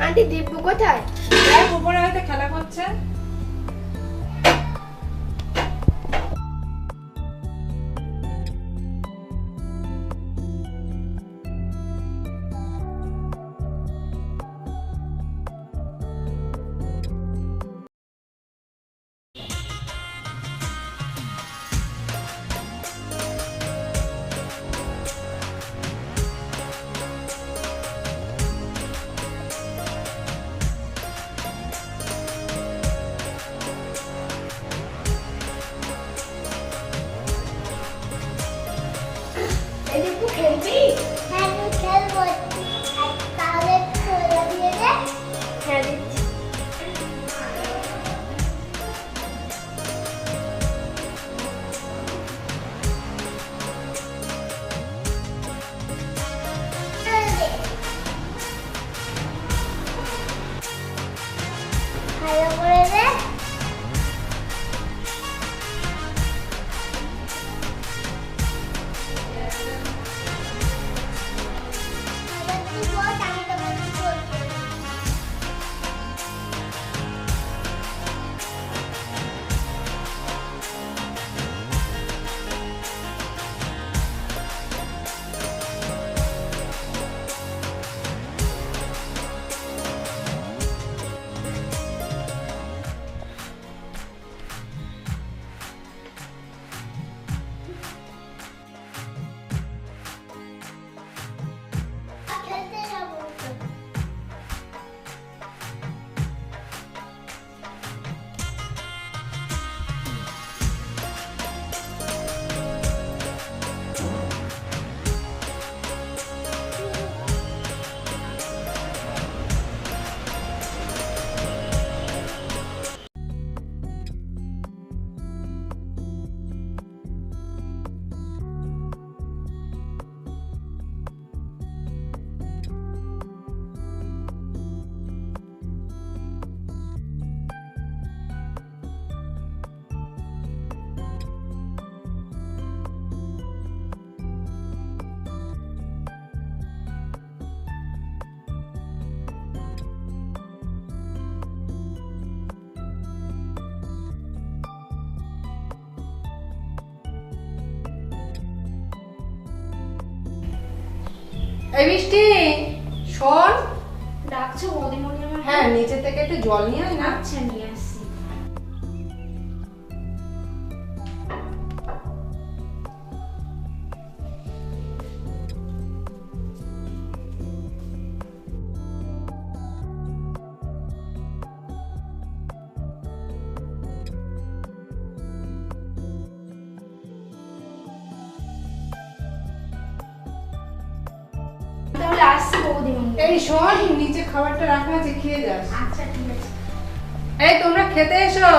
Aunty দিব্য কোথায়? দেখ উপরে হয়তো খেলা করছে। এই দিব্য খেলবি? হ্যাঁ আমি খেলবো। তাহলে খোলা দিয়ে দে। হ্যাঁ দিচ্ছি। ভালো করে দে। এবার তুই বস, আমি তোমাকে বলবো। খেলতে যাবো তো। এই বৃষ্টি শোন। ডাকছো বৌদিমণি আমার? হ্যাঁ নিচে থেকে একটু জল নিয়ে আয় না। আচ্ছা নিয়ে আসছি। তাহলে আসছি বৌদিমণি। এই শোন নিচে খাবারটা রাখা আছে, খেয়ে যাস। আচ্ছা ঠিক আছে। এই তোমরা খেতে এসো।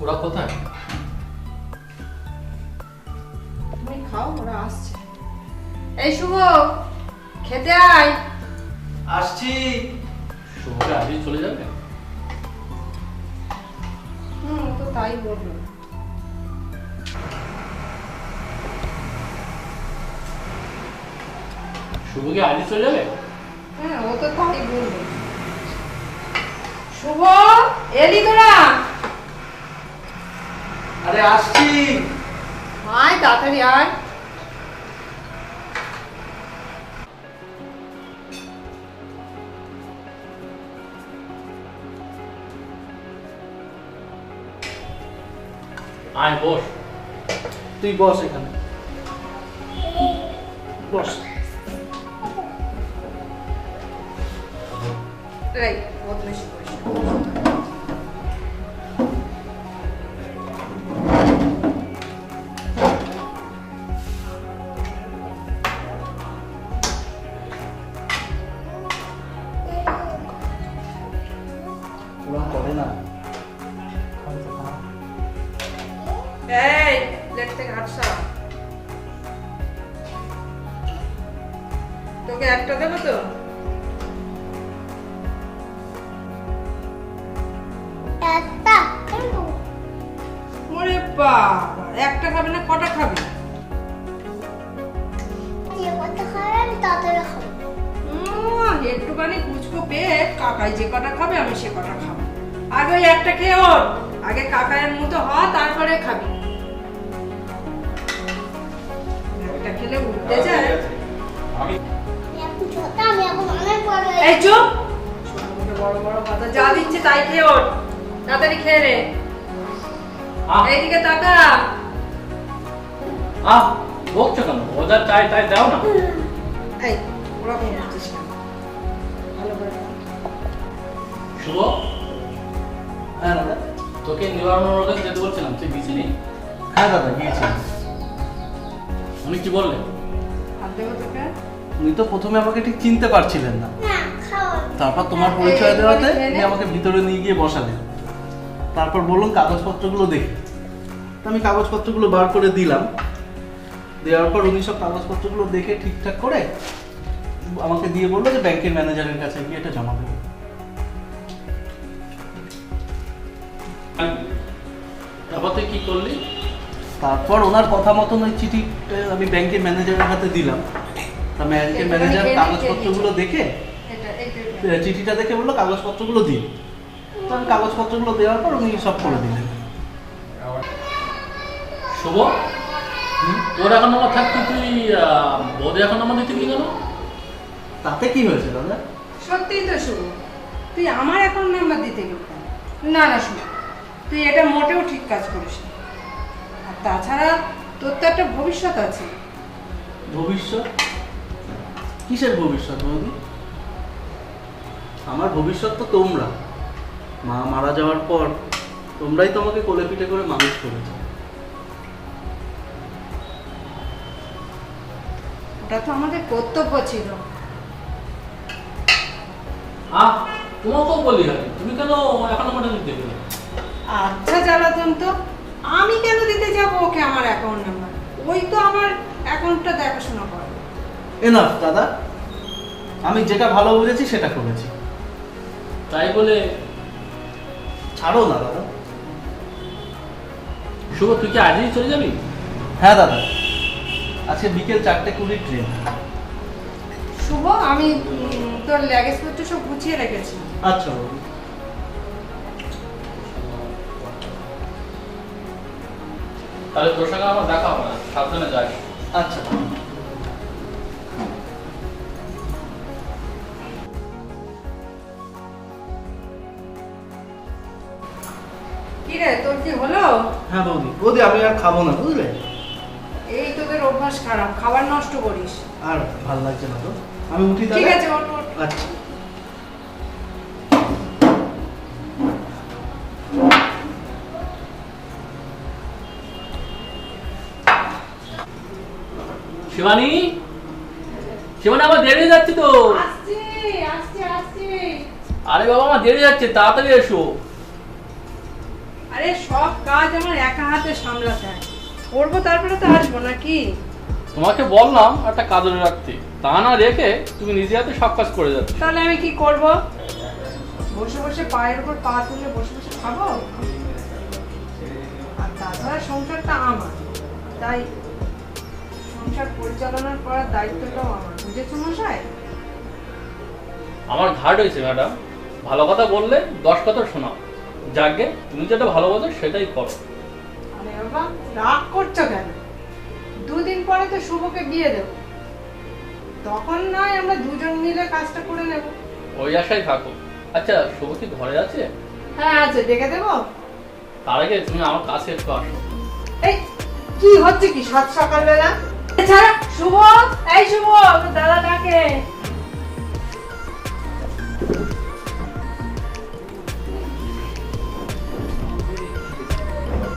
ওরা কোথায়? তুমি খাও, ওরা আসছে। এই শুভ খেতে আয়। আসছি। শুভকে আজই চলে যাবে? ও তো তাই বললো। শুভকে আজই চলে যাবে? হ্যাঁ ও তো তাই বললো। শুভ এলি তোরা? আরে আসছি। আয় তাড়াতাড়ি আয়। আয় বস। তুই বস এখানে। বস। এই বদমাইশি করিস না। ওরা করে না। এই প্লেট থেকে হাত সরা। তোকে একটা দেবো তো? একটা ওরে বাবা, একটা খাবি না কটা খাবি? যতটা খাবে আমি ততটা খাবো। একটুখানি কুচকো পেট, কাকাই যে কটা খাবে আমি সে কটা খাবো। আগে ওই একটা খেয়ে ওর, আগে কাকায়ের মতো হ, তারপরে খাবি। একটা খেলে উঠতে যায়। আমি এখন ছোট, আমি এখন অনেক বড় হয়ে এই চুপ, ছোট মুখে বড় বড় কথা, যা দিচ্ছে তাই খেয়ে ওর, তাড়াতাড়ি খেয়ে রে। এইদিকে তাকা। বকছো কেন? ওদের চাই তাই দাও না। এই ওরকম করছিস কেন? ভালো করে খা। শুভ, হ্যাঁ দাদা, তোকে নিবারণ রোগে যেতে বলছিলাম, তুই দিছিলি? হ্যাঁ দাদা, গিয়েছি। উনি কি বললেন? হাত দেবো তোকে? উনি তো প্রথমে আমাকে ঠিক চিনতে পারছিলেন না, না খাও। তারপর তোমার পরিচয় দেওয়াতে উনি আমাকে ভিতরে নিয়ে গিয়ে বসালেন। তারপর বলুন কাগজপত্রগুলো দেখি। তো আমি কাগজপত্রগুলো বার করে দিলাম। দেওয়ার পর উনি সব কাগজপত্রগুলো দেখে ঠিকঠাক করে আমাকে দিয়ে বললো যে ব্যাংকের ম্যানেজারের কাছে গিয়ে এটা জমা দেবো। তারপর তুই কি করলি? তারপর ওনার কথা মতন ওই চিঠিটা আমি ব্যাংকের ম্যানেজারের হাতে দিলাম। তা ব্যাংকের ম্যানেজার কাগজপত্রগুলো দেখে, চিঠিটা দেখে বললো কাগজপত্রগুলো দিন। তো আমি কাগজপত্রগুলো দেওয়ার পর উনি সব করে দিলেন। শুভ, তোর এখন আমার থাকতে তুই বোধ এখন আমার দিতে গেল, তাতে কি হয়েছে দাদা? সত্যিই তো শুভ, তুই আমার অ্যাকাউন্ট নাম্বার দিতে গেলি কেন? না না শুভ, তুই এটা মোটেও ঠিক কাজ করিস না। আর তাছাড়া তোর তো একটা ভবিষ্যৎ আছে। ভবিষ্যৎ? কিসের ভবিষ্যৎ বৌদি? আমার ভবিষ্যৎ তো তোমরা। মা মারা যাওয়ার পর তোমরাই তো আমাকে কোলে পিঠে করে মানুষ করেছো। ওটা তো আমাদের কর্তব্য ছিল। তোমাকেও বলি তুমি কেন এখন আমাদের দিতে গেলে? আচ্ছা জ্বালাতন তো, আমি কেন দিতে যাব ওকে আমার অ্যাকাউন্ট নাম্বার? ওই তো আমার অ্যাকাউন্টটা দেখাশোনা করে। এনাফ দাদা, আমি যেটা ভালো বুঝেছি সেটা করেছি। তাই বলে ছাড়ো না দাদা। শুভ, তুই কি আজই চলে যাবি? হ্যাঁ দাদা, আজকে বিকেল 4:20 ট্রেন। শুভ, আমি তোর লাগেজপত্র সব গুছিয়ে রেখেছি। আচ্ছা বাবু। তাহলে তোর সঙ্গে আমার দেখা হবে না, সাবধানে যাই। আচ্ছা। কি রে, তোর কি হলো? হ্যাঁ বৌদি, বৌদি আমি আর খাবো না, বুঝলে? এই তোদের অভ্যাস খারাপ, খাবার নষ্ট করিস। আর ভালো লাগছে না তো, আমি উঠি ঠিক তাহলে। আছে, ওঠ ওঠ। আচ্ছা। শিবানী, শিবানী, আমার দেরি হয়ে যাচ্ছে তো। আসছি আসছি আসছি। আরে বাবা, আমার দেরি যাচ্ছে, তাড়াতাড়ি এসো। আরে সব কাজ আমার একা হাতে সামলাতে হয়, করবো তারপরে তো আসবো নাকি? তোমাকে বললাম একটা কাজে রাখতে, তা না রেখে তুমি নিজে হাতে সব কাজ করে যাচ্ছ। তাহলে আমি কি করব? বসে বসে পায়ের উপর পা তুলে বসে বসে খাবো? আর তাছাড়া সংসারটা আমার, তাই সংসার পরিচালনা করার দায়িত্বটাও আমার, বুঝেছো মশাই? আমার ঘাট হয়েছে ম্যাডাম, ভালো কথা বললে 10 কথা শোনাও। যাকে তুমি যেটা ভালো বোঝো সেটাই করো। আরে বাবা, রাগ করছো কেন? 2 দিন পরে তো শুভকে বিয়ে দেবো, তখন নয় আমরা দুজন মিলে কাজটা করে নেব। ওই আশায় থাকো। আচ্ছা, শুভ কি ঘরে আছে? হ্যাঁ আছে, ডেকে দেবো। তার আগে তুমি আমার কাছে একটু আসো। এই কি হচ্ছে কি সাত সকালবেলা? ছাড়া শুভ, এই শুভ, তোর দাদা ডাকে।